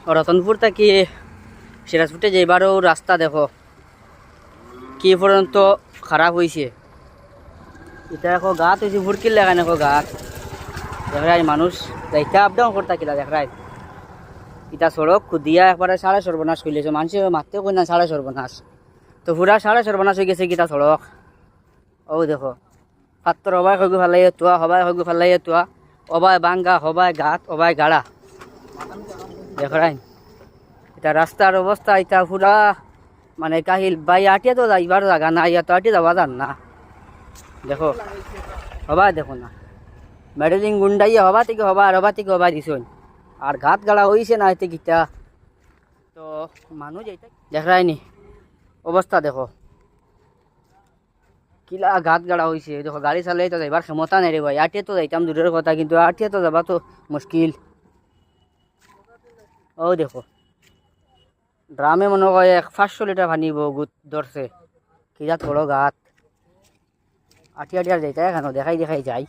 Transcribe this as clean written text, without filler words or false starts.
রতনপুর থেকে সিরাজপুরে যাইবারও রাস্তা দেখো কি পর্যন্ত খারাপ হয়েছে। এটা দেখো গাছ হয়েছে ভুরকির লাগান দেখো গাছ দেখায় মানুষ যাইতে আপ ডাউন করতে কিনা দেখায়। এটা সড়ক খুদিয়া একবারে সাড়ে সর্বনাশ করলেছে, মানুষের মারতেও কই না সাড়ে সর্বনাশ, তো পুরা সাড়ে সর্বনাশ হয়ে গেছে কিটা সড়ক। ও দেখো পাত্তর হবাই হইগু ফেলাই তোয়া, হবাই হইগু ফেলাই তোয়া, অবাই বাঙ্গা, হবাই গাত, অবাই গাড়া দেখায়। এটা রাস্তার অবস্থা এটা পুরা মানে কাহিল বাই আটিয়া তো যাইবার জায়গা না, ইয়া তো আটিয়ে যাওয়া যান না। দেখো হবাই দেখো না মেডেলিং গুন্ডাইয়া হবা থেকে হবা আর হবা থেকে হবাই দিছুন, আর ঘাত গাড়া হইছে না এতে কিটা। তো মানুষ এইটা দেখায় নি অবস্থা দেখো কিলা ঘাত গাড়া হয়েছে। দেখো গাড়ি চালাই তো যাইবার ক্ষমতা নেই রে ভাই, আটিয়ে তো যাইতাম দূরের কথা, কিন্তু আটিয়ে তো যাবা তো মুশকিল। ও দেখো ড্রামে মনে হয় 500 লিটার পানি ধরছে, কি যা থোড়ো গাত আটিয়া আটিয়ার যাইতে এখানে দেখাই দেখাই যাই।